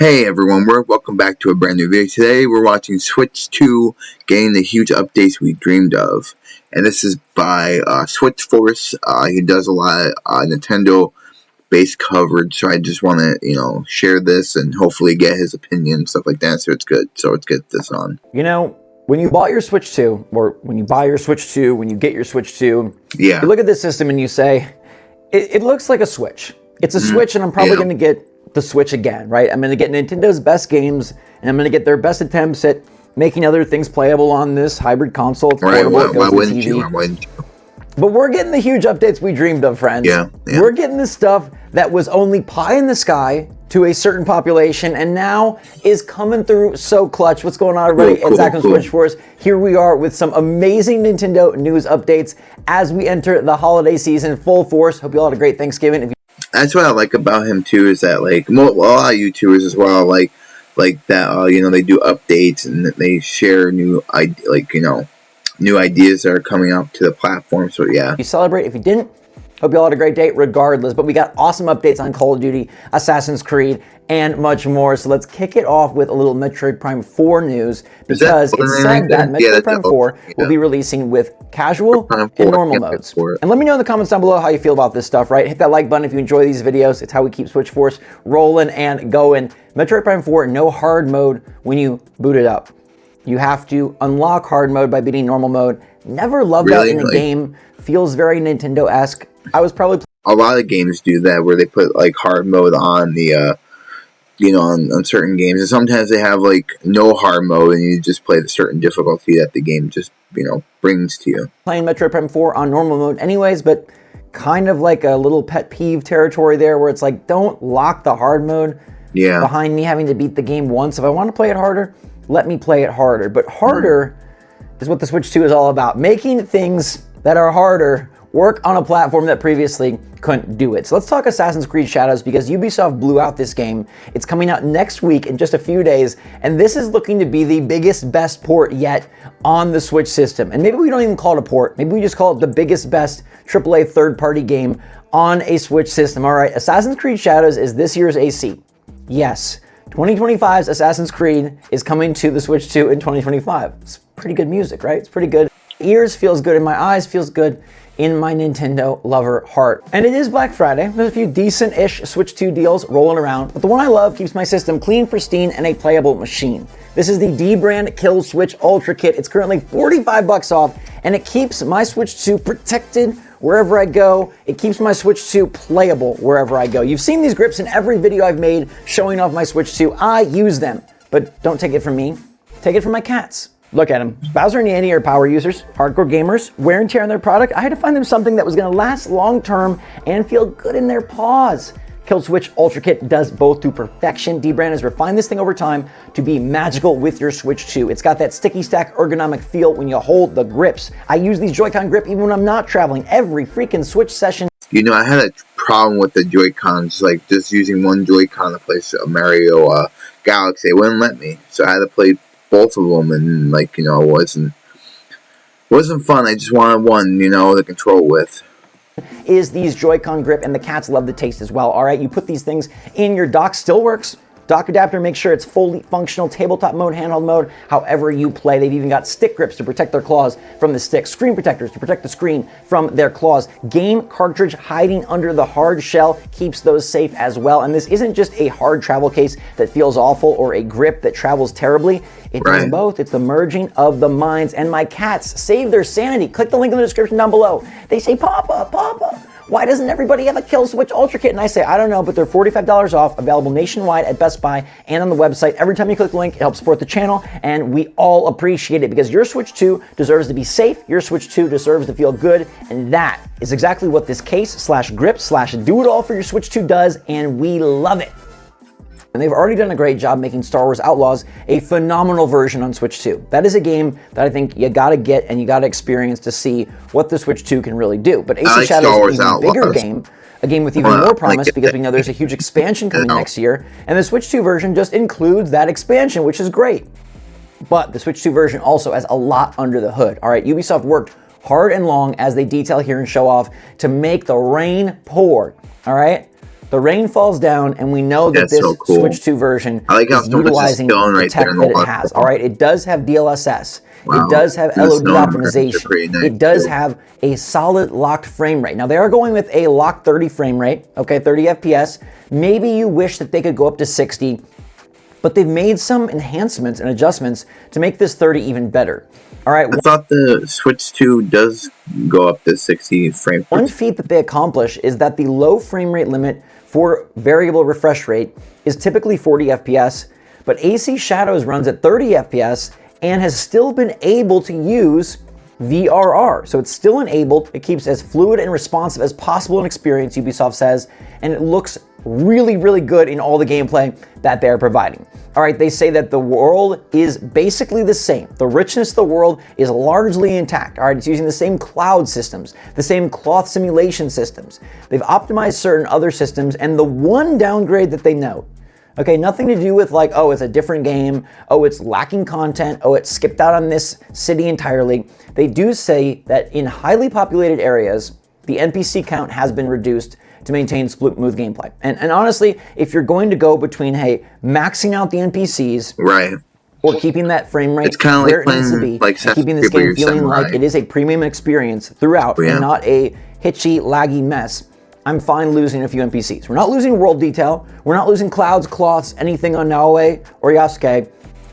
Hey everyone, welcome back to a brand new video. Today we're watching Switch 2 getting the huge updates we dreamed of. And this is by Switch Force. He does a lot of Nintendo based coverage, so I just want to, share this and hopefully get his opinion and stuff like that, so it's good. So let's get this on. You know, when you bought your Switch 2, or when you buy your Switch 2, when you get your Switch 2, you look at this system and you say, it looks like a Switch. It's a Switch, and I'm probably going to get the Switch again, right? I'm going to get Nintendo's best games, and I'm going to get their best attempts at making other things playable on this hybrid console. It's right, portable, why wouldn't you? But we're getting the huge updates we dreamed of, friends. Yeah. We're getting the stuff that was only pie in the sky to a certain population, and now is coming through so clutch. What's going on, everybody? It's Zach from Switch Force. Here we are with some amazing Nintendo news updates as we enter the holiday season full force. Hope you all had a great Thanksgiving. That's what I like about him too, is that like a lot of YouTubers as well, like that they do updates and they share new ideas that are coming up to the platform. So yeah, you celebrate. If you didn't, hope you all had a great day regardless. But we got awesome updates on Call of Duty, Assassin's Creed, and much more. So let's kick it off with a little Metroid Prime 4 news, because it said that Metroid Prime 4 will be releasing with casual and normal modes. And let me know in the comments down below how you feel about this stuff, right? Hit that like button if you enjoy these videos. It's how we keep Switch Force rolling and going. Metroid Prime 4, no hard mode when you boot it up. You have to unlock hard mode by beating normal mode. Never loved that in a game. Feels very Nintendo-esque. I was probably a lot of games do that, where they put like hard mode on the on certain games, and sometimes they have like no hard mode and you just play the certain difficulty that the game just brings to you. Playing Metroid Prime 4 on normal mode anyways, but kind of like a little pet peeve territory there, where it's like, don't lock the hard mode behind me having to beat the game once. If I want to play it harder, let me play it harder. But harder is what the Switch 2 is all about, making things that are harder work on a platform that previously couldn't do it. So let's talk Assassin's Creed Shadows, because Ubisoft blew out this game. It's coming out next week in just a few days, and this is looking to be the biggest, best port yet on the Switch system. And maybe we don't even call it a port. Maybe we just call it the biggest, best AAA third-party game on a Switch system. All right, Assassin's Creed Shadows is this year's AC. Yes, 2025's Assassin's Creed is coming to the Switch 2 in 2025. It's pretty good music, right? It's pretty good. Ears feels good in my eyes, feels good in my Nintendo lover heart. And it is Black Friday. There's a few decent-ish Switch 2 deals rolling around, but the one I love keeps my system clean, pristine, and a playable machine. This is the D-Brand Kill Switch Ultra Kit. It's currently $45 off, and it keeps my Switch 2 protected wherever I go. It keeps my Switch 2 playable wherever I go. You've seen these grips in every video I've made showing off my Switch 2. I use them, but don't take it from me. Take it from my cats. Look at them. Bowser and Yanny are power users, hardcore gamers, wear and tear on their product. I had to find them something that was going to last long term and feel good in their paws. Kill Switch Ultra Kit does both to perfection. D-Brand has refined this thing over time to be magical with your Switch 2. It's got that sticky stack ergonomic feel when you hold the grips. I use these Joy-Con grip even when I'm not traveling. Every freaking Switch session. I had a problem with the Joy-Cons, like just using one Joy-Con to play Mario Galaxy. It wouldn't let me, so I had to play both of them, and it wasn't fun. I just wanted one, to control with. Is these Joy-Con grip, and the cats love the taste as well. All right, you put these things in your dock, still works. Dock adapter, make sure it's fully functional, tabletop mode, handheld mode, however you play. They've even got stick grips to protect their claws from the stick, screen protectors to protect the screen from their claws. Game cartridge hiding under the hard shell keeps those safe as well. And this isn't just a hard travel case that feels awful or a grip that travels terribly. It does both. It's the merging of the minds. And my cats save their sanity. Click the link in the description down below. They say, Papa, Papa, why doesn't everybody have a Kill Switch Ultra Kit? And I say, I don't know, but they're $45 off, available nationwide at Best Buy and on the website. Every time you click the link, it helps support the channel, and we all appreciate it, because your Switch 2 deserves to be safe, your Switch 2 deserves to feel good, and that is exactly what this case / grip / do-it-all for your Switch 2 does, and we love it. And they've already done a great job making Star Wars Outlaws a phenomenal version on Switch 2. That is a game that I think you gotta get and you gotta experience to see what the Switch 2 can really do. But Ace of Shadows is an even bigger game, a game with even more promise, because we know there's a huge expansion coming next year, and the Switch 2 version just includes that expansion, which is great. But the Switch 2 version also has a lot under the hood. All right, Ubisoft worked hard and long, as they detail here and show off, to make the rain pour. All right? The rain falls down, and we know that this Switch 2 version is utilizing the tech that it has. All right, it does have DLSS. Wow. It does have LOD optimization. Nice. It does have a solid locked frame rate. Now, they are going with a locked 30 frame rate, okay, 30 FPS. Maybe you wish that they could go up to 60, but they've made some enhancements and adjustments to make this 30 even better. All right. I thought the Switch 2 does go up to 60 frames. One feat that they accomplish is that the low frame rate limit for variable refresh rate is typically 40 FPS, but AC Shadows runs at 30 FPS and has still been able to use VRR. So it's still enabled. It keeps as fluid and responsive as possible an experience, Ubisoft says, and it looks really, really good in all the gameplay that they're providing. All right, they say that the world is basically the same. The richness of the world is largely intact. All right, it's using the same cloud systems, the same cloth simulation systems. They've optimized certain other systems, and the one downgrade that they note, okay, nothing to do with like, oh, it's a different game, oh, it's lacking content, oh, it's skipped out on this city entirely. They do say that in highly populated areas, the NPC count has been reduced to maintain smooth gameplay. And honestly, if you're going to go between, hey, maxing out the NPCs, right, or keeping that frame rate it's kind of where it needs to be, like and keeping this game feeling like it is a premium experience throughout and not a hitchy, laggy mess, I'm fine losing a few NPCs. We're not losing world detail. We're not losing clouds, cloths, anything on Naoe or Yasuke.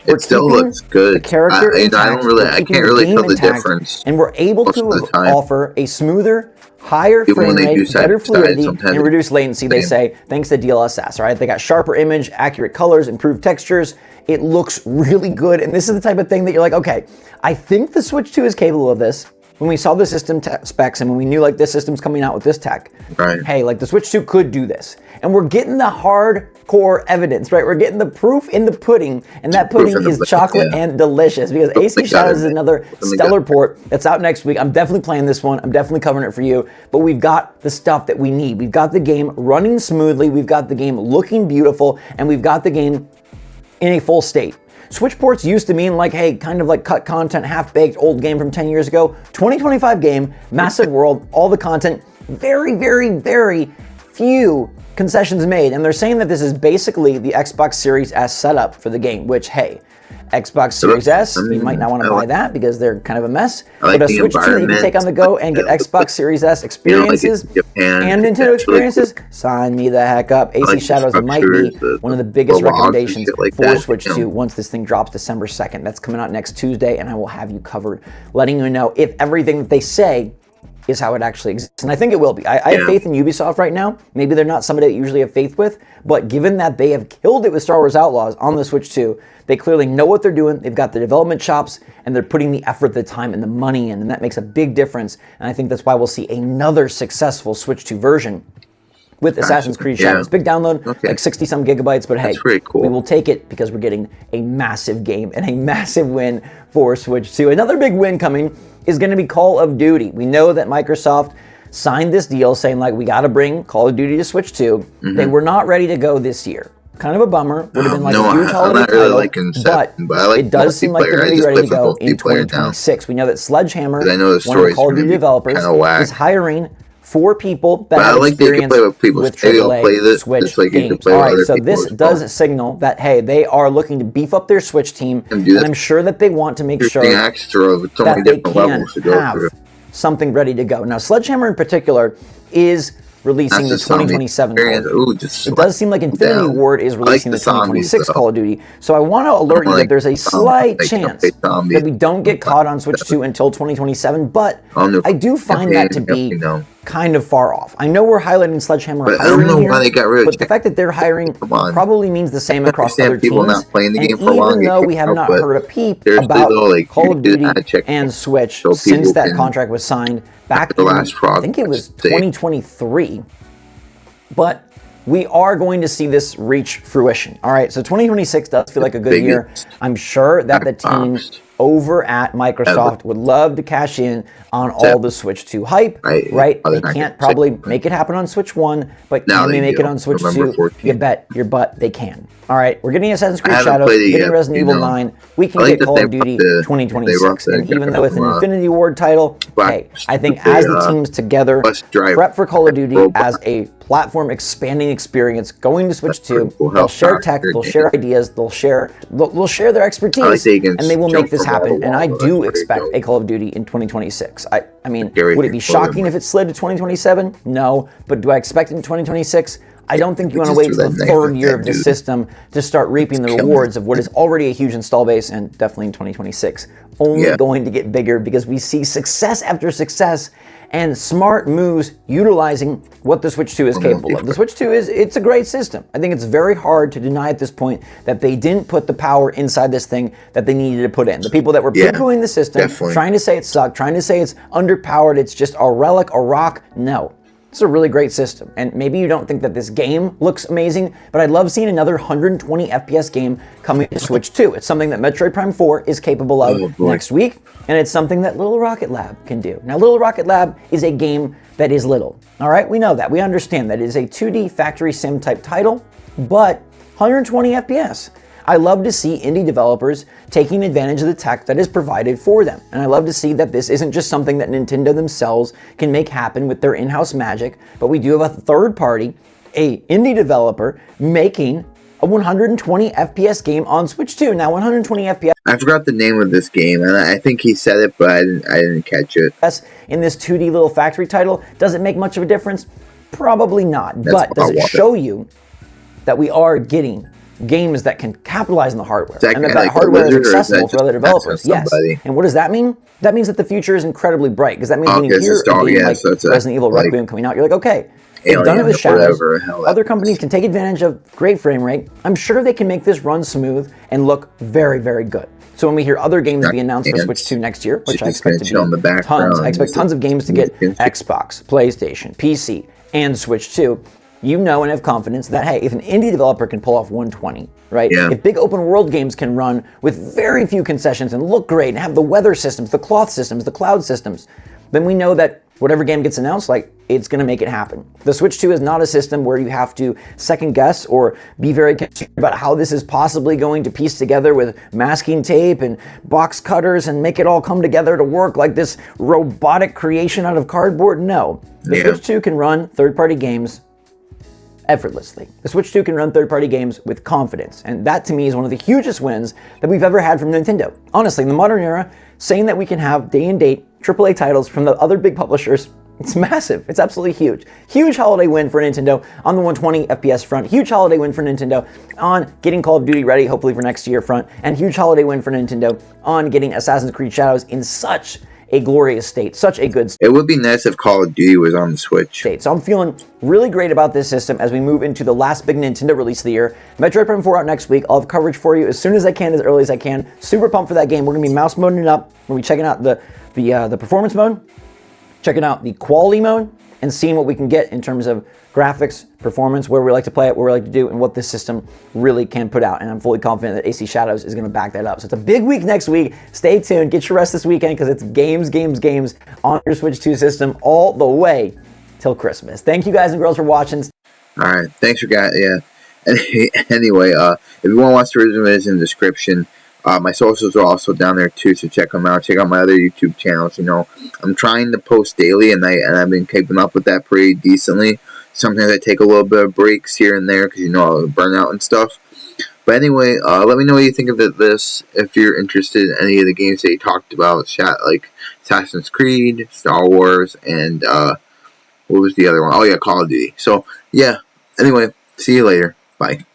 It still looks good. The character intact, I can't really tell the difference. And we're able to offer a smoother, higher frame rate, better fluidity, and reduced latency, they say, thanks to DLSS, all right? They got sharper image, accurate colors, improved textures. It looks really good, and this is the type of thing that you're like, okay, I think the Switch 2 is capable of this. When we saw the system specs and when we knew like this system's coming out with this tech, right, hey, like the Switch 2 could do this. And we're getting the hardcore evidence, right? We're getting the proof in the pudding, and that pudding is chocolate and delicious, because AC Shadows is another stellar port that's out next week. I'm definitely playing this one. I'm definitely covering it for you, but we've got the stuff that we need. We've got the game running smoothly, we've got the game looking beautiful, and we've got the game in a full state. Switch ports used to mean like, hey, kind of like cut content, half-baked, old game from 10 years ago. 2025 game, massive world, all the content, very, very, very few concessions made. And they're saying that this is basically the Xbox Series S setup for the game, which, hey, Xbox Series S, you might not want to buy that because they're kind of a mess. But a Switch 2 that you can take on the go and get Xbox Series S experiences and Nintendo experiences, sign me the heck up. AC Shadows might be one of the biggest recommendations for Switch 2 once this thing drops December 2nd. That's coming out next Tuesday, and I will have you covered, letting you know if everything that they say is how it actually exists. And I think it will be. I have faith in Ubisoft right now. Maybe they're not somebody that you usually have faith with, but given that they have killed it with Star Wars Outlaws on the Switch 2, they clearly know what they're doing. They've got the development chops, and they're putting the effort, the time, and the money in, and that makes a big difference. And I think that's why we'll see another successful Switch 2 version with Assassin's Creed Shadows. Big download, like 60-some gigabytes, but hey, we will take it because we're getting a massive game and a massive win for Switch 2. Another big win coming is going to be Call of Duty. We know that Microsoft signed this deal saying, like, we got to bring Call of Duty to Switch 2. They were not ready to go this year. Kind of a bummer. Would have been like a huge holiday title, but it does seem like they're going to be ready to go in 2026. We know that Sledgehammer, one of the Call of Duty developers, is hiring 4 people that have experience with AAA Switch games. All right, so this does signal that, hey, they are looking to beef up their Switch team, and I'm sure that they want to make sure that they can have something ready to go. Now, Sledgehammer in particular is releasing the 2027 Call of Duty. It does seem like Infinity Ward is releasing the 2026 Call of Duty. So I want to alert you that there's a slight chance that we don't get caught on Switch 2 until 2027 , but I do find that to be kind of far off. I know we're highlighting Sledgehammer hiring here, but the fact that they're hiring probably means the same across other teams. And even though we have not heard a peep about Call of Duty and Switch since that contract was signed back in, I think it was 2023, but we are going to see this reach fruition. All right, so 2026 does feel like a good year. I'm sure that the team over at Microsoft would love to cash in on all the Switch 2 hype, right? They can't probably make it happen on Switch 1, but can they make it on Switch 2? You bet your butt they can. All right, we're getting Assassin's Creed Shadows, we're getting Resident Evil 9, we can get Call of Duty 2026. And even though it's an Infinity Ward title, hey, I think as the teams together prep for Call of Duty as a platform expanding experience, going to Switch 2, they'll share tech, they'll share ideas, they'll share their expertise, and they will make this happen. And I do expect a Call of Duty in 2026. I mean, would it be shocking if it slid to 2027? No, but do I expect it in 2026? I don't think you want to wait until the third year of the system to start reaping the rewards of what is already a huge install base, and definitely in 2026, only going to get bigger because we see success after success and smart moves utilizing what the Switch 2 is capable of. The Switch 2 it's a great system. I think it's very hard to deny at this point that they didn't put the power inside this thing that they needed to put in. The people that were poo-pooing the system, trying to say it sucked, trying to say it's underpowered, it's just a relic, a rock, no. It's a really great system, and maybe you don't think that this game looks amazing, but I'd love seeing another 120 FPS game coming to Switch 2. It's something that Metroid Prime 4 is capable of next week, and it's something that Little Rocket Lab can do. Now, Little Rocket Lab is a game that is little, all right? We know that. We understand that it is a 2D factory sim type title, but 120 FPS. I love to see indie developers taking advantage of the tech that is provided for them. And I love to see that this isn't just something that Nintendo themselves can make happen with their in-house magic, but we do have a third party, a indie developer, making a 120 FPS game on Switch 2. Now, 120 FPS... I forgot the name of this game, and I think he said it, but I didn't catch it. In this 2D little factory title, does it make much of a difference? Probably not. But does it show you that we are getting games that can capitalize on the hardware, and that hardware is accessible for other developers? Yes. And what does that mean? That means that the future is incredibly bright, because that means when you hear a game like Resident Evil Requiem coming out, you're like, okay, they've done it with Shadows. Other companies can take advantage of great frame rate. I'm sure they can make this run smooth and look very, very good. So when we hear other games be announced for Switch 2 next year, which I expect to be tons, I expect tons of games to get Xbox, PlayStation, PC, and Switch 2, you know and have confidence that, hey, if an indie developer can pull off 120, right? If big open world games can run with very few concessions and look great and have the weather systems, the cloth systems, the cloud systems, then we know that whatever game gets announced, like, it's going to make it happen. The Switch 2 is not a system where you have to second guess or be very concerned about how this is possibly going to piece together with masking tape and box cutters and make it all come together to work like this robotic creation out of cardboard. No. The Switch 2 can run third-party games effortlessly. The Switch 2 can run third-party games with confidence, and that to me is one of the hugest wins that we've ever had from Nintendo. Honestly, in the modern era, saying that we can have day-and-date AAA titles from the other big publishers, it's massive. It's absolutely huge. Huge holiday win for Nintendo on the 120 FPS front. Huge holiday win for Nintendo on getting Call of Duty ready, hopefully for next year front. And huge holiday win for Nintendo on getting Assassin's Creed Shadows in such a glorious state, such a good state. It would be nice if Call of Duty was on the Switch. So I'm feeling really great about this system as we move into the last big Nintendo release of the year. Metroid Prime 4 out next week. I'll have coverage for you as soon as I can, as early as I can. Super pumped for that game. We're going to be mouse moding it up. We're going to be checking out the performance mode, checking out the quality mode, and seeing what we can get in terms of graphics, performance, where we like to play it, what we like to do, and what this system really can put out. And I'm fully confident that AC Shadows is going to back that up. So it's a big week next week. Stay tuned. Get your rest this weekend, because it's games on your Switch 2 system all the way till Christmas. Thank you guys and girls for watching. All right. Thanks for guys. Yeah. Anyway, if you want to watch the original, it's in the description. My socials are also down there too, so check them out. Check out my other YouTube channels. You know, I'm trying to post daily, and I've been keeping up with that pretty decently. Sometimes I take a little bit of breaks here and there because, you know, I burn out and stuff. But anyway, let me know what you think of this. If you're interested in any of the games that you talked about, like Assassin's Creed, Star Wars, and what was the other one? Oh yeah, Call of Duty. So yeah. Anyway, see you later. Bye.